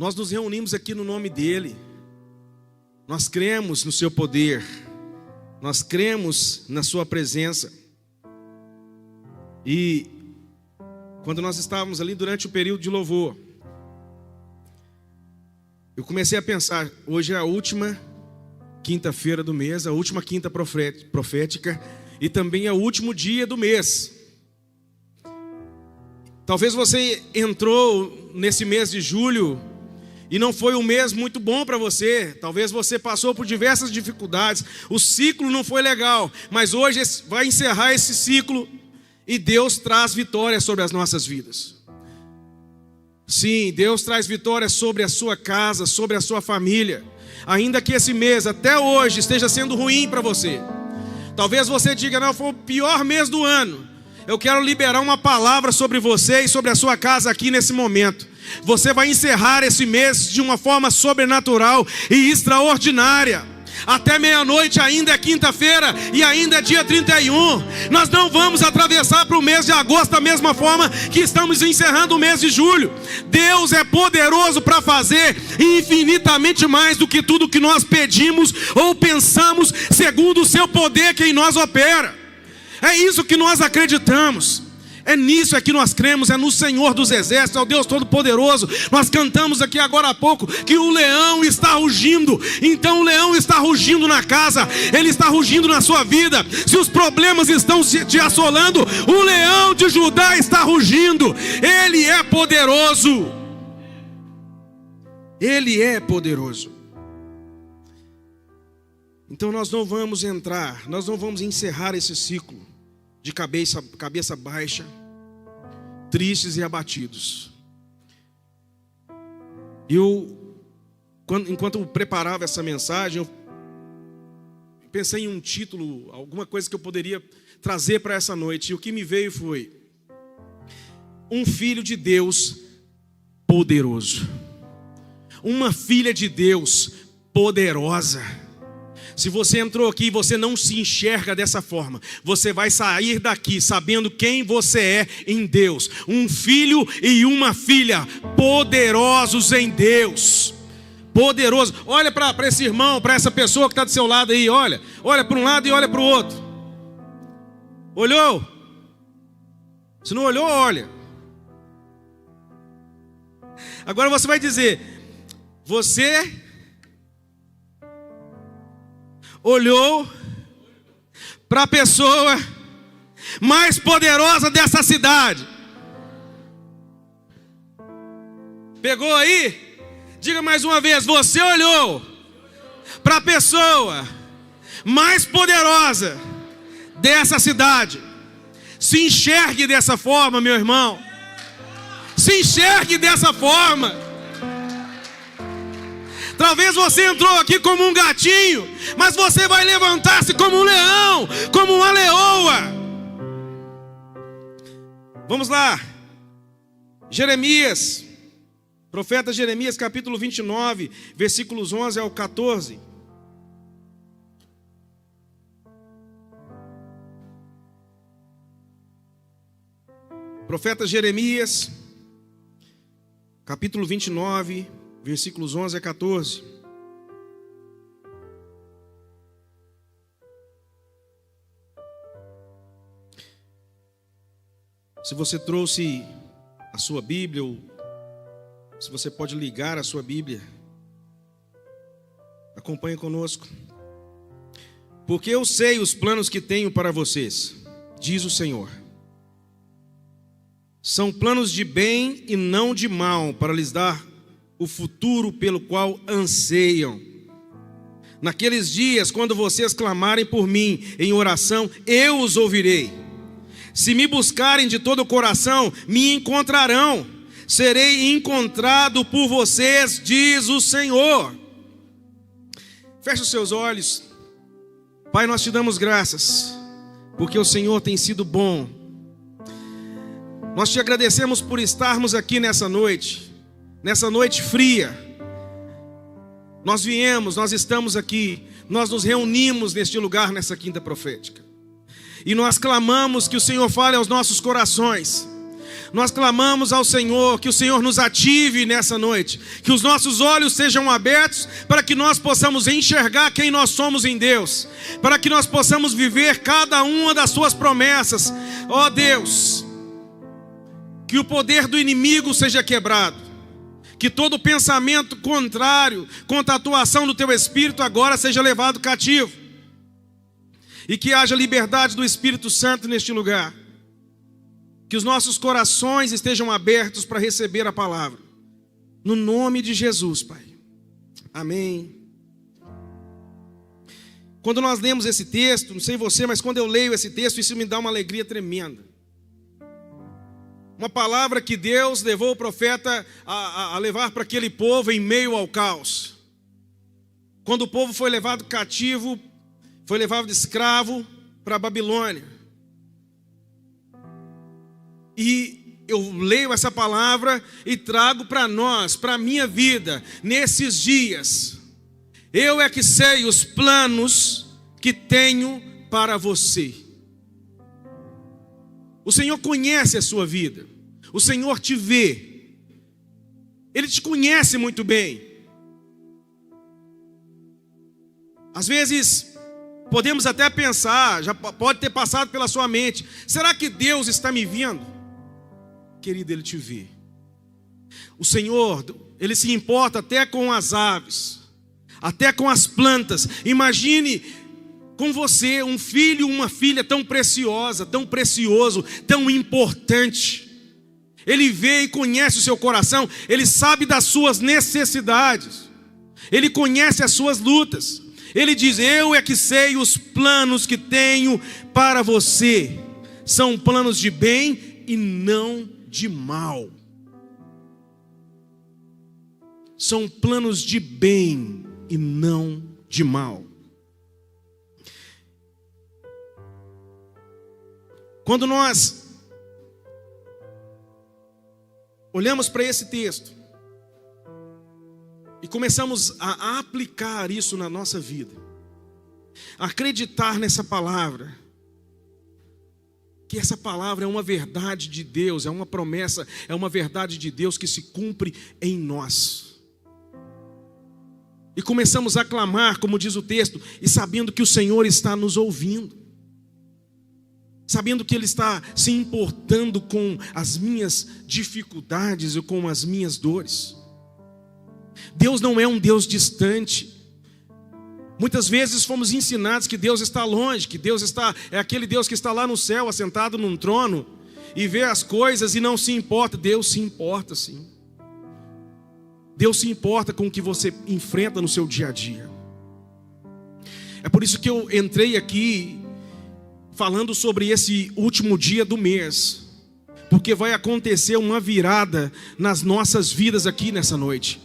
Nós nos reunimos aqui no nome dEle. Nós cremos no seu poder. Nós cremos na sua presença. E quando nós estávamos ali durante o período de louvor, eu comecei a pensar, hoje é a última quinta-feira do mês, a última quinta profética e também é o último dia do mês. Talvez você entrou nesse mês de julho e não foi um mês muito bom para você. Talvez você passou por diversas dificuldades, o ciclo não foi legal, mas hoje vai encerrar esse ciclo e Deus traz vitória sobre as nossas vidas. Sim, Deus traz vitória sobre a sua casa, sobre a sua família. Ainda que esse mês, até hoje, esteja sendo ruim para você. Talvez você diga, não, foi o pior mês do ano. Eu quero liberar uma palavra sobre você e sobre a sua casa aqui nesse momento. Você vai encerrar esse mês de uma forma sobrenatural e extraordinária. Até meia-noite ainda é quinta-feira e ainda é dia 31. Nós não vamos atravessar para o mês de agosto da mesma forma que estamos encerrando o mês de julho. Deus é poderoso para fazer infinitamente mais do que tudo que nós pedimos ou pensamos, segundo o seu poder que em nós opera. É isso que nós acreditamos. É nisso que nós cremos, é no Senhor dos Exércitos, é o Deus Todo-Poderoso. Nós cantamos aqui agora há pouco que o leão está rugindo. Então o leão está rugindo na casa, ele está rugindo na sua vida. Se os problemas estão te assolando, o leão de Judá está rugindo. Ele é poderoso. Ele é poderoso. Então nós não vamos entrar, nós não vamos encerrar esse ciclo de cabeça baixa, tristes e abatidos. Enquanto eu preparava essa mensagem, eu pensei em um título, alguma coisa que eu poderia trazer para essa noite. E o que me veio foi: um filho de Deus poderoso. Uma filha de Deus poderosa. Se você entrou aqui e você não se enxerga dessa forma, você vai sair daqui sabendo quem você é em Deus. Um filho e uma filha poderosos em Deus. Poderoso. Olha para esse irmão, para essa pessoa que está do seu lado aí. Olha para um lado e olha para o outro. Olhou? Se não olhou, olha. Agora você vai dizer: você olhou para a pessoa mais poderosa dessa cidade. Pegou aí? Diga mais uma vez: você olhou para a pessoa mais poderosa dessa cidade. Se enxergue dessa forma, meu irmão. Se enxergue dessa forma. Talvez você entrou aqui como um gatinho, mas você vai levantar-se como um leão, como uma leoa. Vamos lá. Jeremias, profeta Jeremias, capítulo 29, versículos 11 ao 14. Profeta Jeremias, capítulo 29, versículos 11 a 14. Se você trouxe a sua Bíblia, ou se você pode ligar a sua Bíblia, acompanhe conosco. Porque eu sei os planos que tenho para vocês, diz o Senhor. São planos de bem e não de mal, para lhes dar o futuro pelo qual anseiam. Naqueles dias, quando vocês clamarem por mim em oração, eu os ouvirei. Se me buscarem de todo o coração, me encontrarão. Serei encontrado por vocês, diz o Senhor. Feche os seus olhos. Pai, nós te damos graças, porque o Senhor tem sido bom. Nós te agradecemos por estarmos aqui nessa noite fria. Nós viemos, nós estamos aqui, nós nos reunimos neste lugar nessa quinta profética. E nós clamamos que o Senhor fale aos nossos corações. Nós clamamos ao Senhor, que o Senhor nos ative nessa noite, que os nossos olhos sejam abertos para que nós possamos enxergar quem nós somos em Deus, para que nós possamos viver cada uma das suas promessas. Ó Deus, que o poder do inimigo seja quebrado, que todo pensamento contrário contra a atuação do teu Espírito agora seja levado cativo, e que haja liberdade do Espírito Santo neste lugar. Que os nossos corações estejam abertos para receber a palavra. No nome de Jesus, Pai. Amém. Quando nós lemos esse texto, não sei você, mas quando eu leio esse texto, isso me dá uma alegria tremenda. Uma palavra que Deus levou o profeta a levar para aquele povo em meio ao caos. Quando o povo foi levado cativo, foi levado de escravo para a Babilônia. E eu leio essa palavra e trago para nós, para a minha vida, nesses dias. Eu é que sei os planos que tenho para você. O Senhor conhece a sua vida. O Senhor te vê. Ele te conhece muito bem. Às vezes podemos até pensar, já pode ter passado pela sua mente: será que Deus está me vendo? Querido, Ele te vê. O Senhor, Ele se importa até com as aves, até com as plantas. Imagine com você um filho, uma filha tão preciosa, tão precioso, tão importante. Ele vê e conhece o seu coração. Ele sabe das suas necessidades. Ele conhece as suas lutas. Ele diz: eu é que sei os planos que tenho para você. São planos de bem e não de mal. São planos de bem e não de mal. Quando nós olhamos para esse texto e começamos a aplicar isso na nossa vida, acreditar nessa palavra, que essa palavra é uma verdade de Deus, é uma promessa, é uma verdade de Deus que se cumpre em nós. E começamos a clamar, como diz o texto, e sabendo que o Senhor está nos ouvindo, sabendo que Ele está se importando com as minhas dificuldades e com as minhas dores. Deus não é um Deus distante. Muitas vezes fomos ensinados que Deus está longe, que Deus é aquele Deus que está lá no céu, assentado num trono, e vê as coisas e não se importa. Deus se importa, sim. Deus se importa com o que você enfrenta no seu dia a dia. É por isso que eu entrei aqui falando sobre esse último dia do mês, porque vai acontecer uma virada nas nossas vidas aqui nessa noite.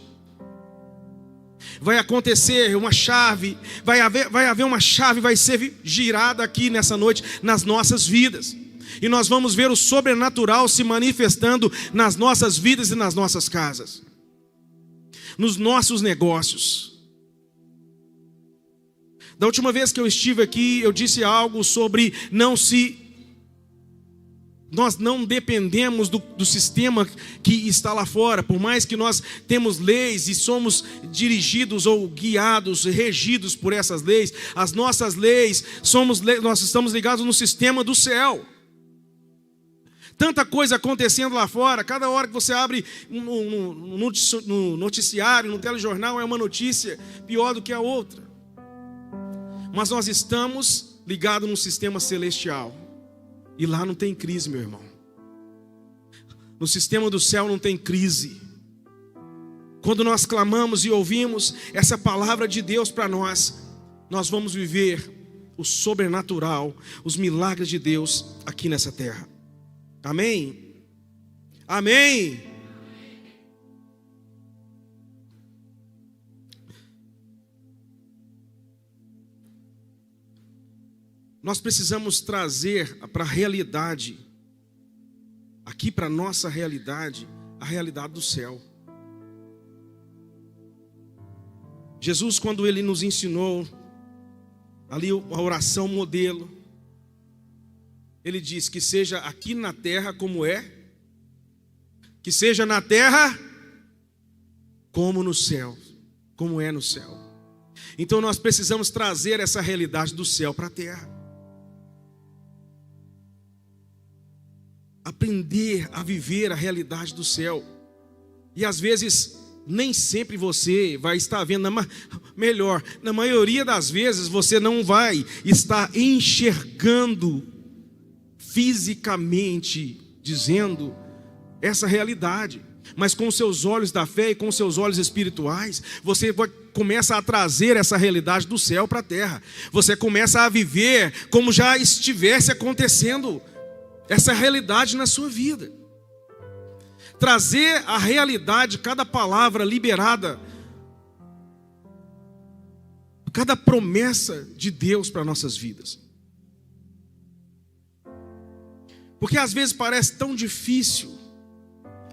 Vai acontecer uma chave, vai haver uma chave, vai ser girada aqui nessa noite nas nossas vidas. E nós vamos ver o sobrenatural se manifestando nas nossas vidas e nas nossas casas, nos nossos negócios. Da última vez que eu estive aqui, eu disse algo sobre nós não dependemos do sistema que está lá fora. Por mais que nós temos leis e somos dirigidos ou guiados, regidos por essas leis, as nossas leis, nós estamos ligados no sistema do céu. Tanta coisa acontecendo lá fora. Cada hora que você abre no noticiário, no telejornal, é uma notícia pior do que a outra. Mas nós estamos ligados num sistema celestial. E lá não tem crise, meu irmão. No sistema do céu não tem crise. Quando nós clamamos e ouvimos essa palavra de Deus para nós, nós vamos viver o sobrenatural, os milagres de Deus aqui nessa terra. Amém? Amém? Nós precisamos trazer para a realidade, aqui para a nossa realidade, a realidade do céu. Jesus, quando Ele nos ensinou ali a oração modelo, Ele diz que seja aqui na terra como é que seja na terra como no céu, como é no céu. Então nós precisamos trazer essa realidade do céu para a terra. Aprender a viver a realidade do céu. E às vezes, nem sempre você vai estar vendo, melhor, na maioria das vezes você não vai estar enxergando fisicamente, dizendo essa realidade. Mas com os seus olhos da fé e com os seus olhos espirituais, você começa a trazer essa realidade do céu para a terra. Você começa a viver como já estivesse acontecendo essa realidade na sua vida. Trazer a realidade, cada palavra liberada, cada promessa de Deus para nossas vidas. Porque às vezes parece tão difícil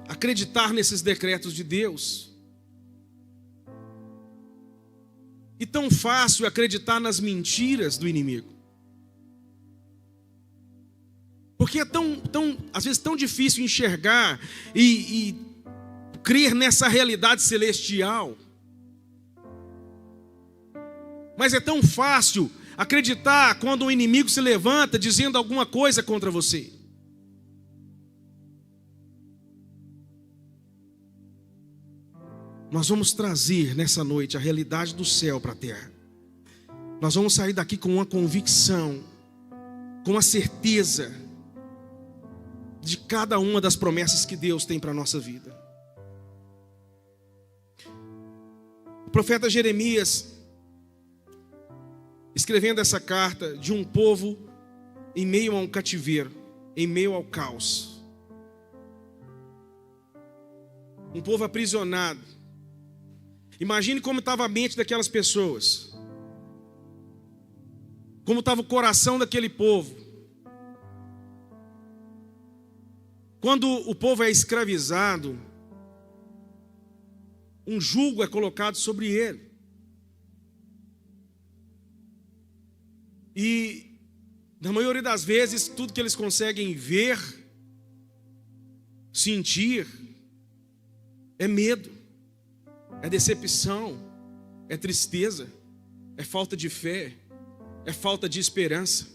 acreditar nesses decretos de Deus, e tão fácil acreditar nas mentiras do inimigo. Porque é às vezes tão difícil enxergar e crer nessa realidade celestial. Mas é tão fácil acreditar quando o inimigo se levanta dizendo alguma coisa contra você. Nós vamos trazer nessa noite a realidade do céu para a terra. Nós vamos sair daqui com uma convicção, com a certeza de cada uma das promessas que Deus tem para a nossa vida. O profeta Jeremias, escrevendo essa carta de um povo em meio a um cativeiro, em meio ao caos, um povo aprisionado. Imagine como estava a mente daquelas pessoas, como estava o coração daquele povo. Quando o povo é escravizado, um jugo é colocado sobre ele. E, na maioria das vezes, tudo que eles conseguem ver, sentir, é medo, é decepção, é tristeza, é falta de fé, é falta de esperança.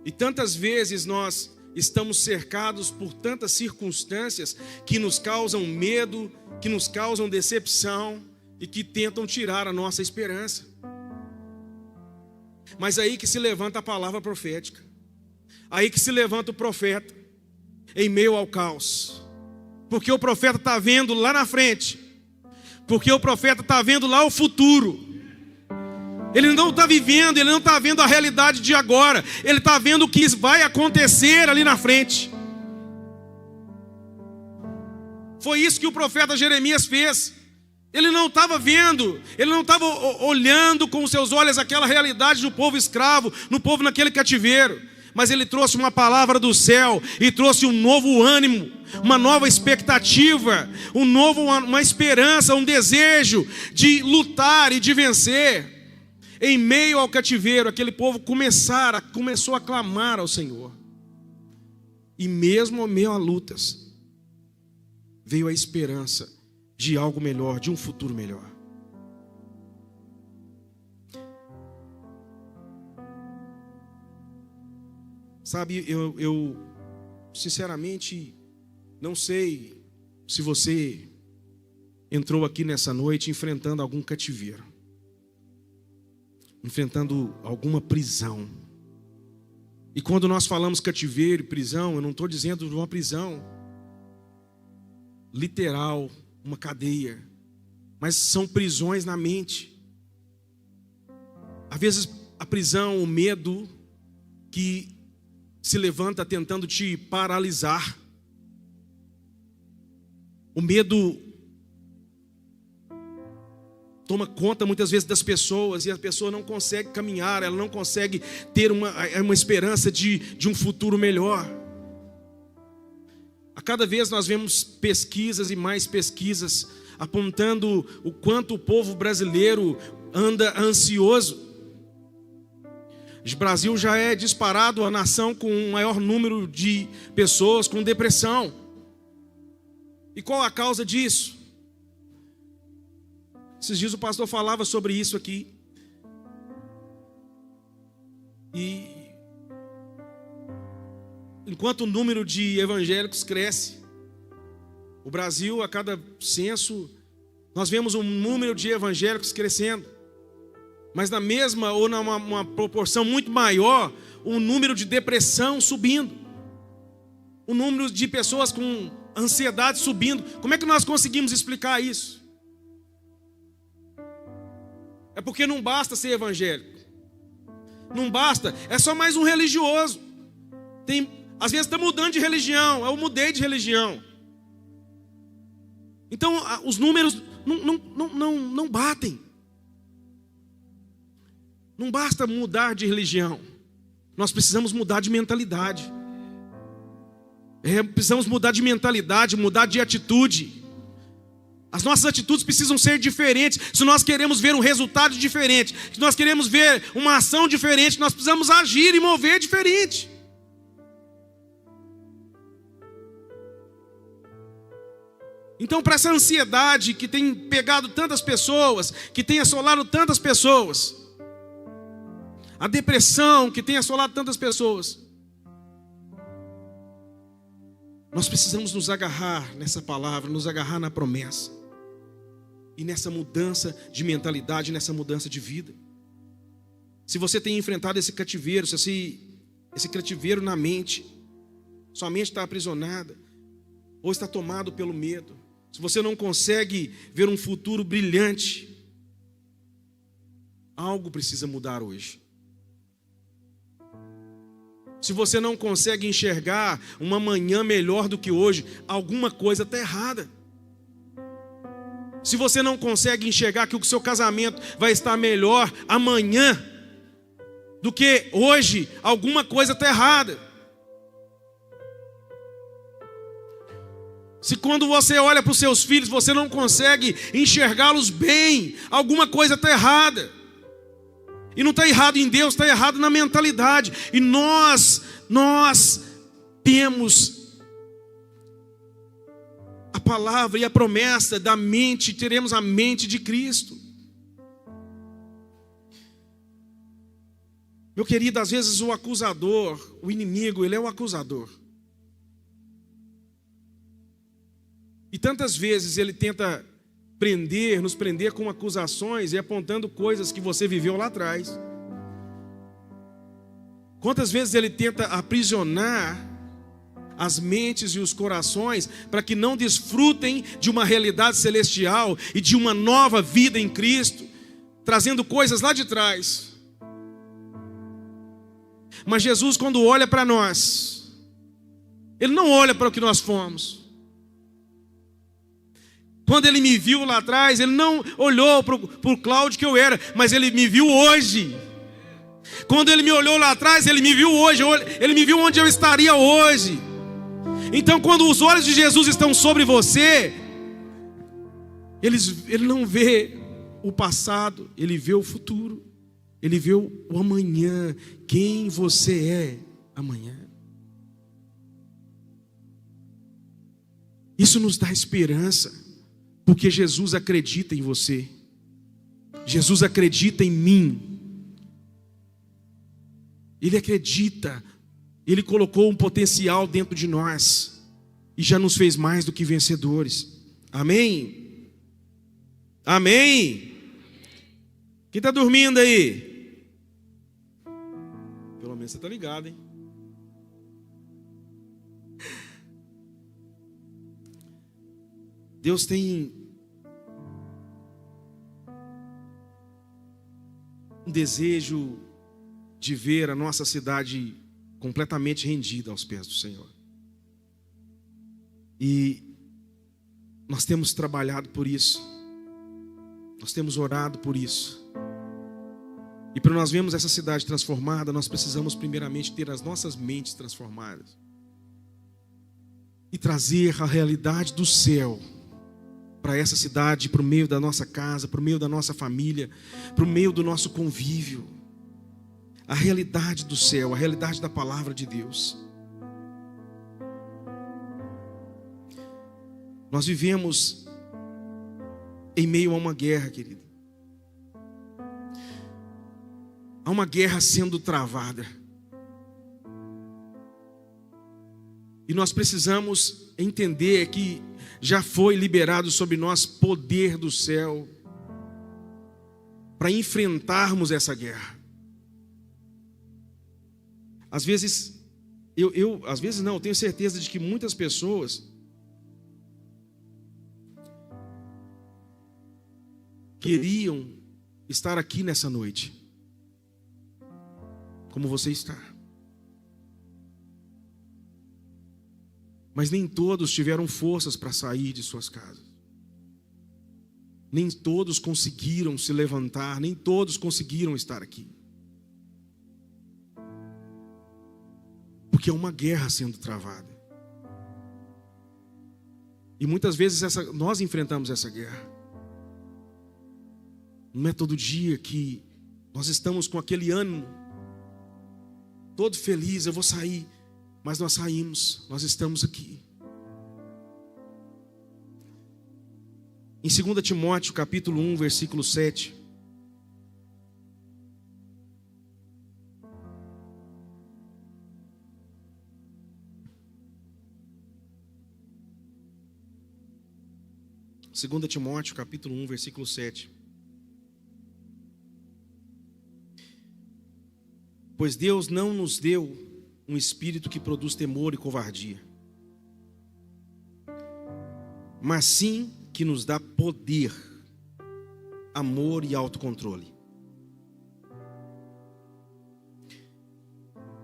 E tantas vezes nós estamos cercados por tantas circunstâncias que nos causam medo, que nos causam decepção e que tentam tirar a nossa esperança. Mas aí que se levanta a palavra profética, aí que se levanta o profeta em meio ao caos, porque o profeta está vendo lá na frente, porque o profeta está vendo lá o futuro. Ele não está vivendo, ele não está vendo a realidade de agora, ele está vendo o que vai acontecer ali na frente. Foi isso que o profeta Jeremias fez. Ele não estava vendo, ele não estava olhando com os seus olhos aquela realidade do povo escravo, no povo naquele cativeiro, mas ele trouxe uma palavra do céu e trouxe um novo ânimo, uma nova expectativa, uma esperança, um desejo de lutar e de vencer. Em meio ao cativeiro, aquele povo começou a clamar ao Senhor. E mesmo em meio a lutas, veio a esperança de algo melhor, de um futuro melhor. Sabe, eu sinceramente não sei se você entrou aqui nessa noite enfrentando algum cativeiro, enfrentando alguma prisão. E quando nós falamos cativeiro e prisão, eu não estou dizendo de uma prisão literal, uma cadeia, mas são prisões na mente. Às vezes a prisão, o medo que se levanta tentando te paralisar. O medo toma conta muitas vezes das pessoas e a pessoa não consegue caminhar, ela não consegue ter uma esperança de um futuro melhor. A cada vez nós vemos pesquisas e mais pesquisas apontando o quanto o povo brasileiro anda ansioso. O Brasil já é disparado a nação com o maior número de pessoas com depressão. E qual a causa disso? Esses dias o pastor falava sobre isso aqui. E enquanto o número de evangélicos cresce, o Brasil, a cada censo, nós vemos um número de evangélicos crescendo. Mas na mesma ou numa proporção muito maior, o número de depressão subindo. O número de pessoas com ansiedade subindo. Como é que nós conseguimos explicar isso? É porque não basta ser evangélico. Não basta, é só mais um religioso. Às vezes está mudando de religião, eu mudei de religião. Então os números não batem. Não basta mudar de religião, nós precisamos mudar de mentalidade. Precisamos mudar de mentalidade, mudar de atitude. As nossas atitudes precisam ser diferentes. Se nós queremos ver um resultado diferente, se nós queremos ver uma ação diferente, nós precisamos agir e mover diferente. Então, para essa ansiedade que tem pegado tantas pessoas, que tem assolado tantas pessoas, a depressão que tem assolado tantas pessoas, nós precisamos nos agarrar nessa palavra, nos agarrar na promessa. E nessa mudança de mentalidade, nessa mudança de vida. Se você tem enfrentado esse cativeiro, esse cativeiro na mente, sua mente está aprisionada, ou está tomado pelo medo, se você não consegue ver um futuro brilhante, algo precisa mudar hoje. Se você não consegue enxergar uma manhã melhor do que hoje, alguma coisa está errada. Se você não consegue enxergar que o seu casamento vai estar melhor amanhã do que hoje, alguma coisa está errada. Se quando você olha para os seus filhos, você não consegue enxergá-los bem, alguma coisa está errada. E não está errado em Deus, está errado na mentalidade. E nós temos a palavra e a promessa da mente, teremos a mente de Cristo. Meu querido, às vezes o acusador, o inimigo, ele é o acusador. E tantas vezes ele tenta nos prender com acusações e apontando coisas que você viveu lá atrás. Quantas vezes ele tenta aprisionar as mentes e os corações para que não desfrutem de uma realidade celestial e de uma nova vida em Cristo, trazendo coisas lá de trás. Mas Jesus, quando olha para nós, Ele não olha para o que nós fomos. Quando Ele me viu lá atrás, Ele não olhou para o Cláudio que eu era, mas Ele me viu hoje. Quando Ele me olhou lá atrás, Ele me viu hoje. Ele me viu onde eu estaria hoje. Então, quando os olhos de Jesus estão sobre você, Ele não vê o passado, Ele vê o futuro. Ele vê o amanhã, quem você é amanhã. Isso nos dá esperança, porque Jesus acredita em você. Jesus acredita em mim. Ele acredita. Ele colocou um potencial dentro de nós e já nos fez mais do que vencedores. Amém? Amém? Quem está dormindo aí? Pelo menos você está ligado, hein? Deus tem um desejo de ver a nossa cidade completamente rendida aos pés do Senhor. E nós temos trabalhado por isso. Nós temos orado por isso. E para nós vermos essa cidade transformada, nós precisamos primeiramente ter as nossas mentes transformadas. E trazer a realidade do céu para essa cidade, para o meio da nossa casa, para o meio da nossa família, para o meio do nosso convívio. a realidade do céu, a realidade da palavra de Deus. Nós vivemos em meio a uma guerra, querido. Há uma guerra sendo travada. E nós precisamos entender que já foi liberado sobre nós poder do céu para enfrentarmos essa guerra. Às vezes, às vezes não, eu tenho certeza de que muitas pessoas queriam estar aqui nessa noite, como você está. Mas nem todos tiveram forças para sair de suas casas. Nem todos conseguiram se levantar, nem todos conseguiram estar aqui. Porque é uma guerra sendo travada. E muitas vezes nós enfrentamos essa guerra. Não é todo dia que nós estamos com aquele ânimo, todo feliz, eu vou sair. Mas nós saímos, nós estamos aqui. Em 2 Timóteo, capítulo 1, versículo 7. Segunda Timóteo, capítulo 1, versículo 7. Pois Deus não nos deu um espírito que produz temor e covardia, mas sim que nos dá poder, amor e autocontrole.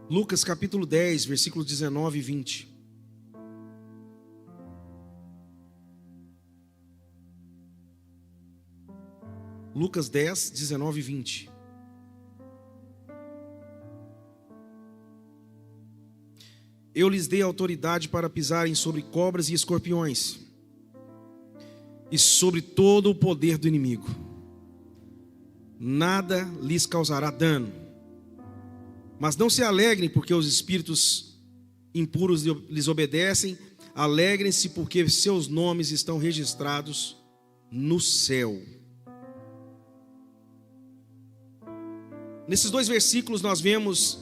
Lucas capítulo 10, versículos 19 e 20. Lucas 10, 19 e 20. Eu lhes dei autoridade para pisarem sobre cobras e escorpiões, e sobre todo o poder do inimigo. Nada lhes causará dano. Mas não se alegrem porque os espíritos impuros lhes obedecem. Alegrem-se porque seus nomes estão registrados no céu. Nesses dois versículos nós vemos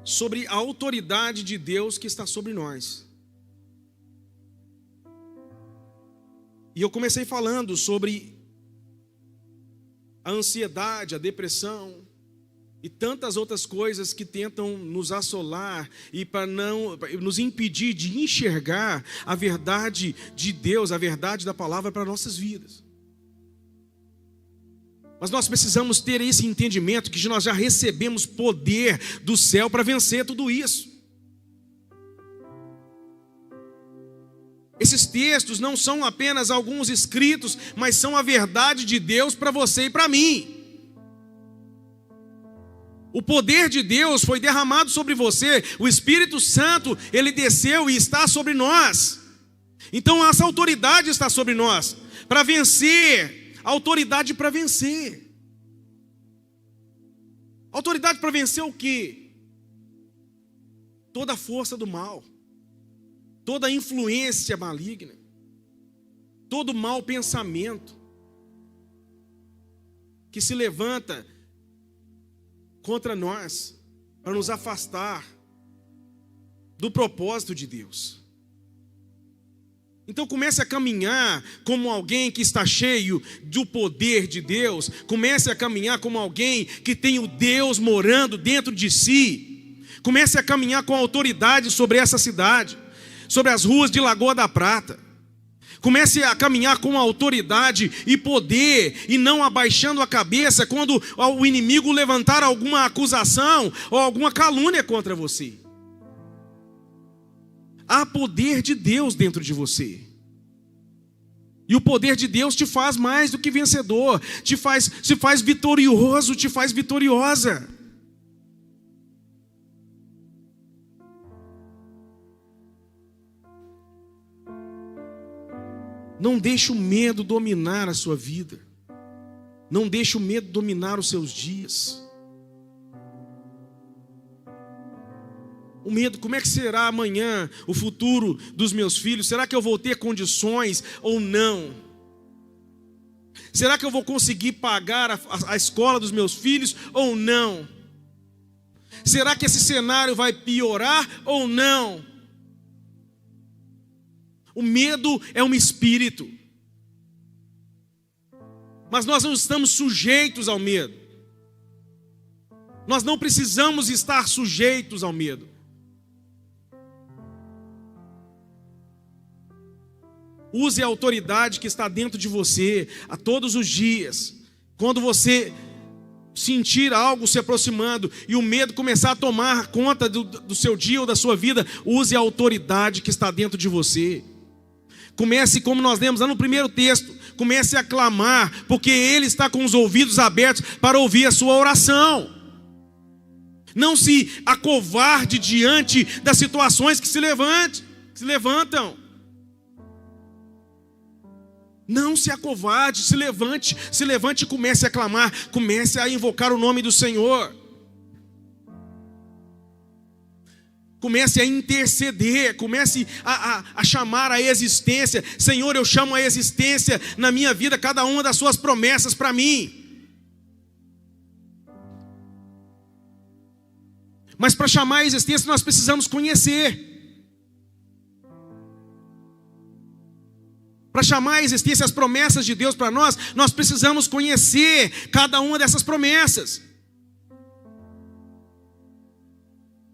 sobre a autoridade de Deus que está sobre nós. E eu comecei falando sobre a ansiedade, a depressão e tantas outras coisas que tentam nos assolar e para não nos impedir de enxergar a verdade de Deus, a verdade da palavra para nossas vidas. Mas nós precisamos ter esse entendimento que nós já recebemos poder do céu para vencer tudo isso. Esses textos não são apenas alguns escritos, mas são a verdade de Deus para você e para mim. O poder de Deus foi derramado sobre você, o Espírito Santo, ele desceu e está sobre nós. Então essa autoridade está sobre nós, para vencer. Autoridade para vencer. Autoridade para vencer o quê? Toda a força do mal, toda a influência maligna, todo mau pensamento que se levanta contra nós para nos afastar do propósito de Deus. Então comece a caminhar como alguém que está cheio do poder de Deus. Comece a caminhar como alguém que tem o Deus morando dentro de si. Comece a caminhar com autoridade sobre essa cidade, sobre as ruas de Lagoa da Prata. Comece a caminhar com autoridade e poder, e não abaixando a cabeça quando o inimigo levantar alguma acusação ou alguma calúnia contra você. Há poder de Deus dentro de você. E o poder de Deus te faz mais do que vencedor, te faz vitorioso, te faz vitoriosa. Não deixe o medo dominar a sua vida. Não deixe o medo dominar os seus dias. O medo, como é que será amanhã o futuro dos meus filhos? Será que eu vou ter condições ou não? Será que eu vou conseguir pagar a escola dos meus filhos ou não? Será que esse cenário vai piorar ou não? O medo é um espírito. Mas nós não estamos sujeitos ao medo. Nós não precisamos estar sujeitos ao medo. Use a autoridade que está dentro de você a todos os dias. Quando você sentir algo se aproximando e o medo começar a tomar conta do seu dia ou da sua vida, use a autoridade que está dentro de você. Comece, como nós lemos lá no primeiro texto, comece a clamar, porque Ele está com os ouvidos abertos para ouvir a sua oração. Não se acovarde diante das situações que se levantam. Não se acovarde, se levante e comece a clamar, comece a invocar o nome do Senhor. Comece a interceder, comece a chamar a existência. Senhor, eu chamo a existência na minha vida, cada uma das suas promessas para mim. Mas para chamar a existência nós precisamos conhecer. Para chamar a existência as promessas de Deus para nós, nós precisamos conhecer cada uma dessas promessas.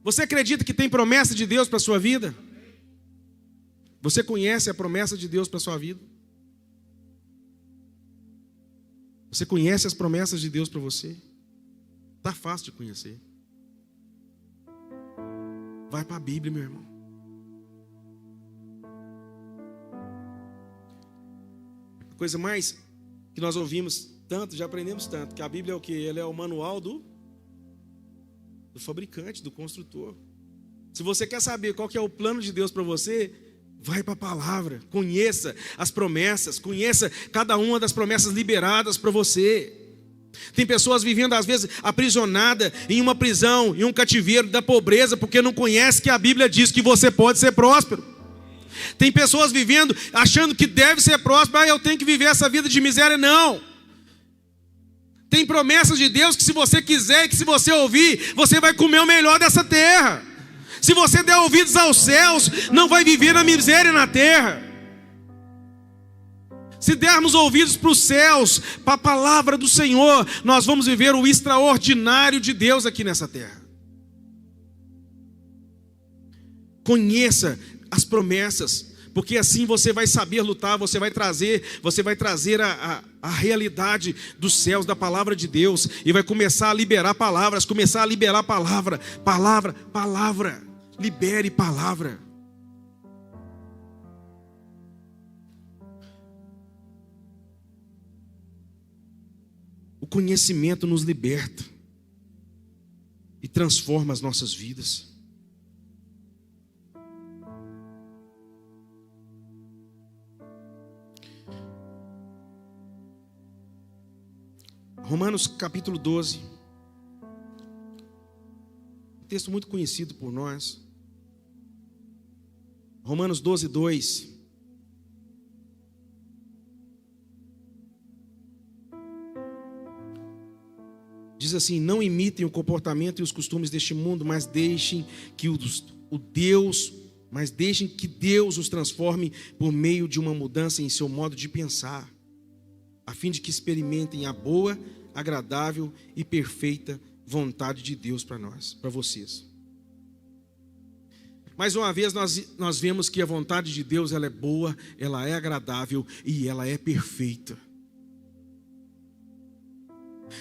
Você acredita que tem promessa de Deus para a sua vida? Você conhece a promessa de Deus para a sua vida? Você conhece as promessas de Deus para você? Está fácil de conhecer. Vai para a Bíblia, meu irmão. A coisa mais que nós ouvimos tanto, já aprendemos tanto, que a Bíblia é o quê? Ela é o manual do fabricante, do construtor. Se você quer saber qual que é o plano de Deus para você, vai para a palavra, conheça as promessas, conheça cada uma das promessas liberadas para você. Tem pessoas vivendo às vezes aprisionada em uma prisão, em um cativeiro da pobreza, porque não conhece que a Bíblia diz que você pode ser próspero. Tem pessoas vivendo achando que deve ser próspero, eu tenho que viver essa vida de miséria. Não. Tem promessas de Deus que se você quiser e que se você ouvir, você vai comer o melhor dessa terra. Se você der ouvidos aos céus, não vai viver na miséria na terra. Se dermos ouvidos para os céus, para a palavra do Senhor, nós vamos viver o extraordinário de Deus aqui nessa terra. Conheça as promessas, porque assim você vai saber lutar, você vai trazer a realidade dos céus, da palavra de Deus, e vai começar a liberar palavras, palavra, libere palavra. O conhecimento nos liberta e transforma as nossas vidas. Romanos capítulo 12, um texto muito conhecido por nós. Romanos 12, 2. Diz assim: não imitem o comportamento e os costumes deste mundo, mas deixem que Deus os transforme por meio de uma mudança em seu modo de pensar, a fim de que experimentem a boa, agradável e perfeita vontade de Deus para nós, para vocês. Mais uma vez nós vemos que a vontade de Deus, ela é boa, ela é agradável e ela é perfeita.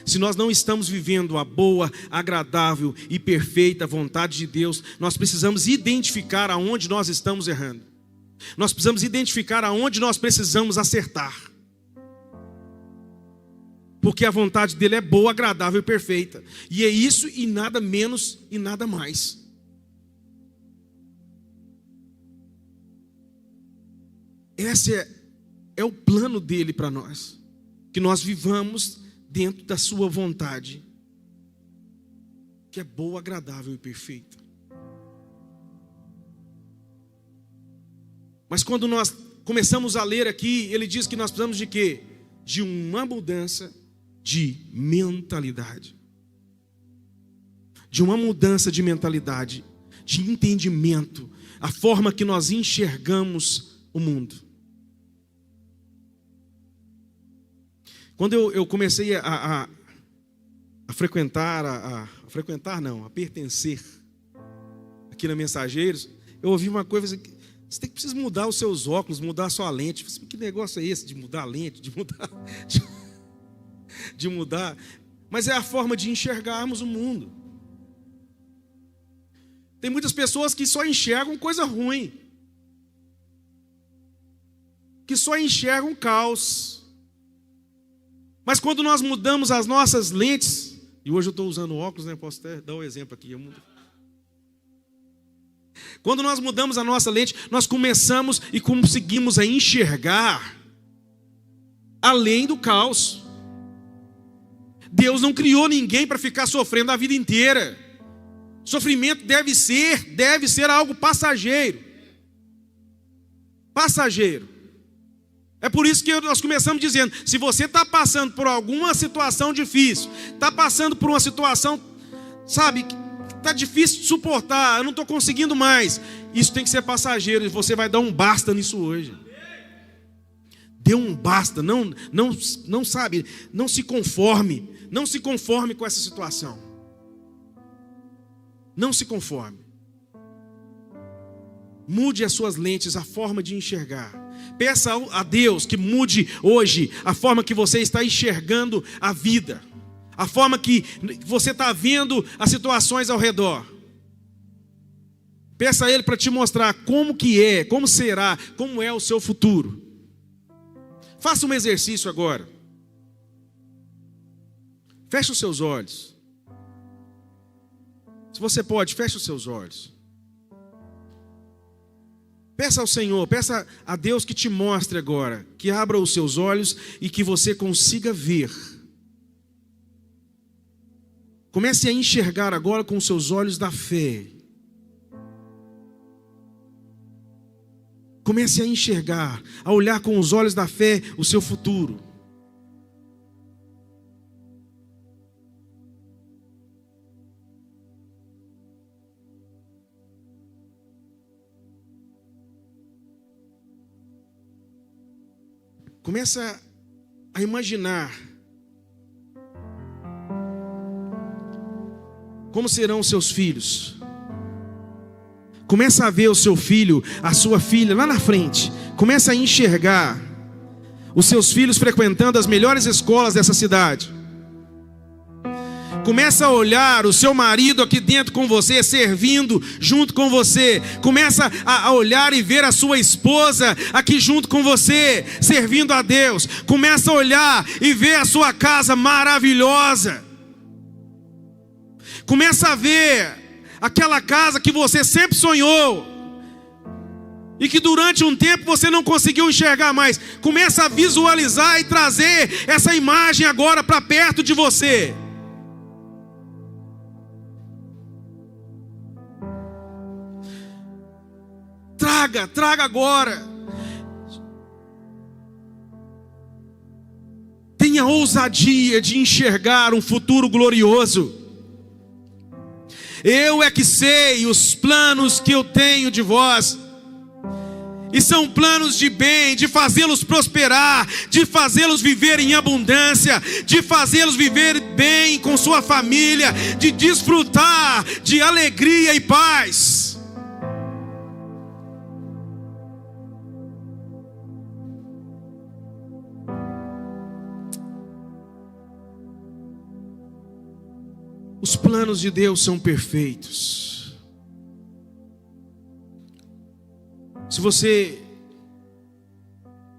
Se nós não estamos vivendo a boa, agradável e perfeita vontade de Deus, nós precisamos identificar aonde nós estamos errando. Nós precisamos identificar aonde nós precisamos acertar. Porque a vontade dele é boa, agradável e perfeita. E é isso e nada menos e nada mais. Esse é o plano dele para nós. Que nós vivamos dentro da sua vontade, que é boa, agradável e perfeita. Mas quando nós começamos a ler aqui, ele diz que nós precisamos de quê? De uma mudança de mentalidade. De uma mudança de mentalidade, de entendimento, a forma que nós enxergamos o mundo. Quando eu comecei a frequentar, a pertencer aqui na Mensageiros, eu ouvi uma coisa que você precisa mudar os seus óculos, mudar a sua lente. Eu falei, que negócio é esse de mudar a lente, de mudar? Mas é a forma de enxergarmos o mundo. Tem muitas pessoas que só enxergam coisa ruim, que só enxergam caos. Mas quando nós mudamos as nossas lentes, e hoje eu estou usando óculos, né? Posso até dar um exemplo aqui. Quando nós mudamos a nossa lente, nós começamos e conseguimos a enxergar além do caos. Deus não criou ninguém para ficar sofrendo a vida inteira. Sofrimento deve ser algo passageiro. Passageiro. É por isso que nós começamos dizendo, se você está passando por alguma situação difícil, está passando por uma situação, sabe, que está difícil de suportar, eu não estou conseguindo mais, isso tem que ser passageiro, e você vai dar um basta nisso hoje. Dê um basta, não sabe, não se conforme com essa situação. Não se conforme. Mude as suas lentes, a forma de enxergar. Peça a Deus que mude hoje a forma que você está enxergando a vida, a forma que você está vendo as situações ao redor. Peça a Ele para te mostrar como que é, como será, como é o seu futuro. Faça um exercício agora. Feche os seus olhos. Se você pode, feche os seus olhos. Peça ao Senhor, peça a Deus que te mostre agora, que abra os seus olhos e que você consiga ver. Comece a enxergar agora com os seus olhos da fé. Comece a enxergar, a olhar com os olhos da fé o seu futuro. Começa a imaginar como serão os seus filhos. Começa a ver o seu filho, a sua filha lá na frente. Começa a enxergar os seus filhos frequentando as melhores escolas dessa cidade. Começa a olhar o seu marido aqui dentro com você, servindo junto com você. Começa a olhar e ver a sua esposa aqui junto com você, servindo a Deus. Começa a olhar e ver a sua casa maravilhosa. Começa a ver aquela casa que você sempre sonhou e que durante um tempo você não conseguiu enxergar mais. Começa a visualizar e trazer essa imagem agora para perto de você. Traga agora. Tenha ousadia de enxergar um futuro glorioso. Eu é que sei os planos que eu tenho de vós. E são planos de bem, de fazê-los prosperar, de fazê-los viver em abundância, de fazê-los viver bem com sua família, de desfrutar de alegria e paz. Os planos de Deus são perfeitos. Se você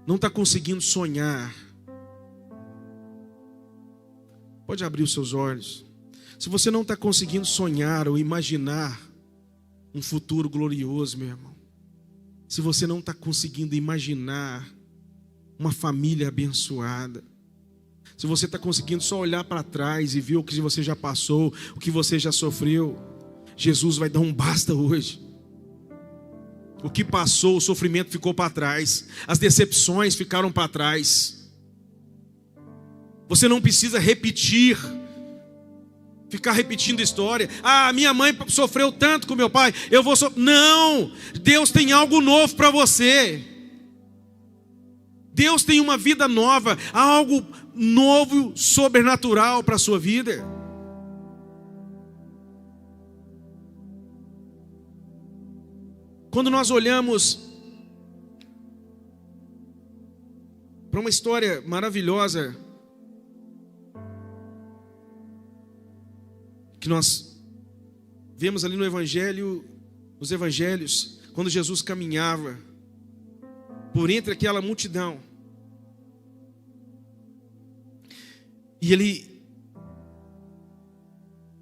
não está conseguindo sonhar, pode abrir os seus olhos. Se você não está conseguindo sonhar ou imaginar um futuro glorioso, meu irmão, se você não está conseguindo imaginar uma família abençoada, se você está conseguindo só olhar para trás e ver o que você já passou, o que você já sofreu, Jesus vai dar um basta hoje. O que passou, o sofrimento ficou para trás, as decepções ficaram para trás. Você não precisa ficar repetindo história. Minha mãe sofreu tanto com meu pai, eu vou sofrer. Não! Deus tem algo novo para você. Deus tem uma vida nova, algo novo, sobrenatural para a sua vida. Quando nós olhamos para uma história maravilhosa que nós vemos ali no Evangelho, nos Evangelhos, quando Jesus caminhava por entre aquela multidão, e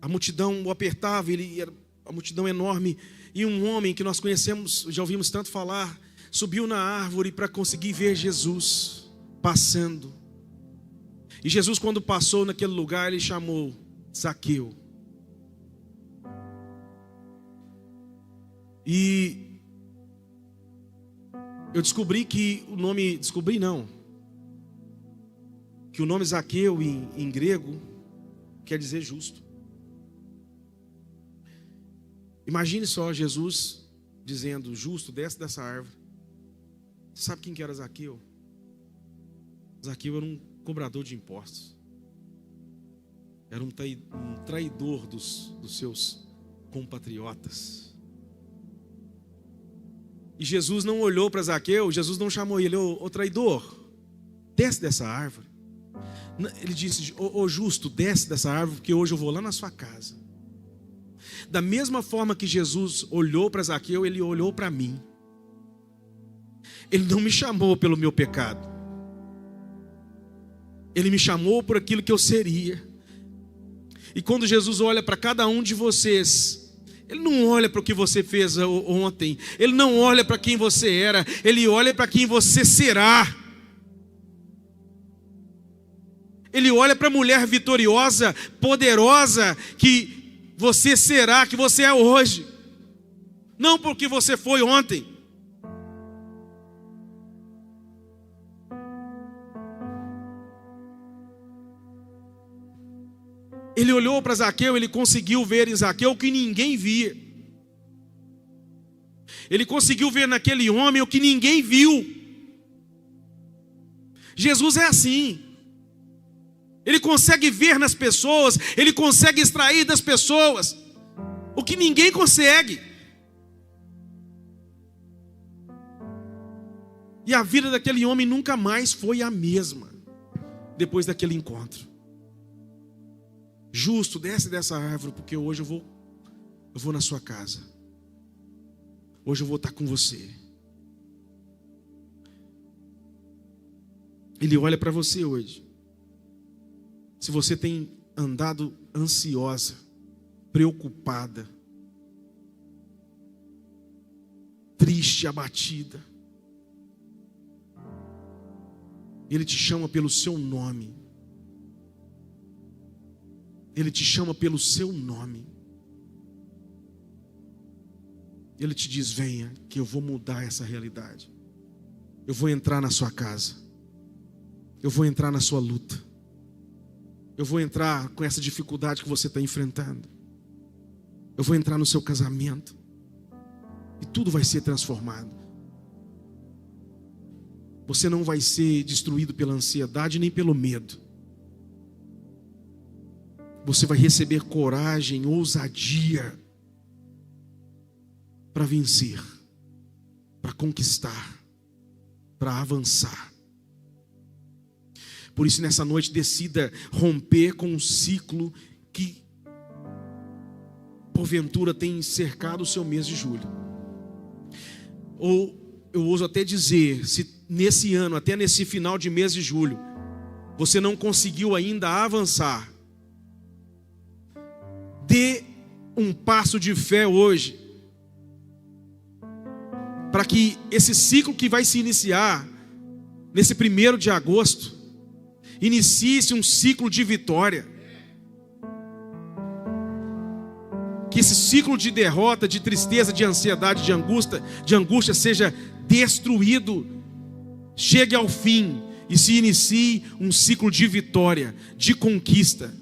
a multidão o apertava, era a multidão enorme, e um homem que nós conhecemos, já ouvimos tanto falar, subiu na árvore para conseguir ver Jesus passando. E Jesus, quando passou naquele lugar, ele chamou Zaqueu. E eu descobri que o nome Zaqueu em grego quer dizer justo. Imagine só Jesus dizendo: justo, desce dessa árvore. Você sabe quem que era Zaqueu? Zaqueu era um cobrador de impostos. Era um traidor dos seus compatriotas. E Jesus não olhou para Zaqueu, Jesus não chamou ele: ô traidor, desce dessa árvore. Ele disse: ô justo, desce dessa árvore, porque hoje eu vou lá na sua casa. Da mesma forma que Jesus olhou para Zaqueu, ele olhou para mim. Ele não me chamou pelo meu pecado. Ele me chamou por aquilo que eu seria. E quando Jesus olha para cada um de vocês, Ele não olha para o que você fez ontem. Ele não olha para quem você era. Ele olha para quem você será. Ele olha para a mulher vitoriosa, poderosa, que você será, que você é hoje. Não porque você foi ontem. Ele olhou para Zaqueu, ele conseguiu ver em Zaqueu o que ninguém via. Ele conseguiu ver naquele homem o que ninguém viu. Jesus é assim. Ele consegue ver nas pessoas, ele consegue extrair das pessoas o que ninguém consegue. E a vida daquele homem nunca mais foi a mesma depois daquele encontro. Justo, desce dessa árvore, porque hoje eu vou na sua casa. Hoje eu vou estar com você. Ele olha para você hoje. Se você tem andado ansiosa, preocupada, triste, abatida, Ele te chama pelo seu nome. Ele te chama pelo seu nome. Ele te diz: venha, que eu vou mudar essa realidade. Eu vou entrar na sua casa. Eu vou entrar na sua luta. Eu vou entrar com essa dificuldade que você está enfrentando. Eu vou entrar no seu casamento. E tudo vai ser transformado. Você não vai ser destruído pela ansiedade nem pelo medo. Você vai receber coragem, ousadia para vencer, para conquistar, para avançar. Por isso, nessa noite, decida romper com um ciclo que porventura tem cercado o seu mês de julho. Ou eu ouso até dizer, se nesse ano, até nesse final de mês de julho, você não conseguiu ainda avançar, dê um passo de fé hoje, para que esse ciclo que vai se iniciar nesse 1º de agosto, inicie-se um ciclo de vitória. Que esse ciclo de derrota, de tristeza, de ansiedade, de angústia seja destruído, chegue ao fim e se inicie um ciclo de vitória, de conquista.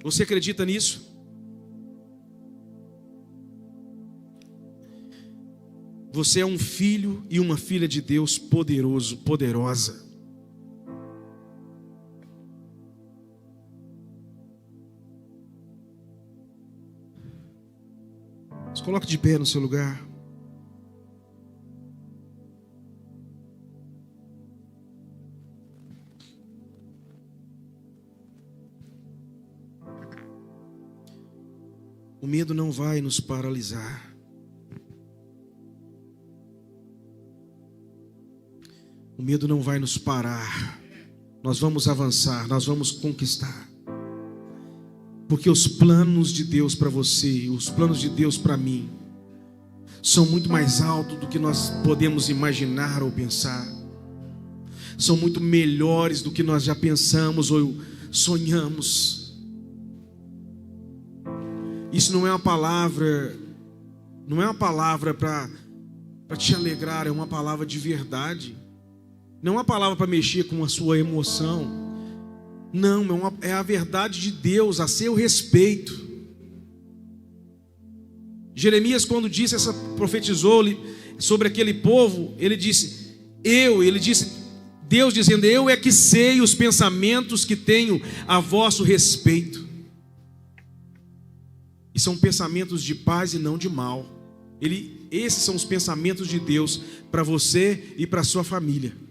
Você acredita nisso? Você é um filho e uma filha de Deus poderoso, poderosa. Se coloque de pé no seu lugar. O medo não vai nos paralisar. O medo não vai nos parar. Nós vamos avançar, nós vamos conquistar. Porque os planos de Deus para você, os planos de Deus para mim, são muito mais altos do que nós podemos imaginar ou pensar. São muito melhores do que nós já pensamos ou sonhamos. Isso não é uma palavra para te alegrar, é uma palavra de verdade. Não é uma palavra para mexer com a sua emoção. Não, é a verdade de Deus a seu respeito. Jeremias, quando profetizou sobre aquele povo, ele disse, Deus dizendo, eu é que sei os pensamentos que tenho a vosso respeito. E são pensamentos de paz e não de mal. Esses são os pensamentos de Deus para você e para a sua família.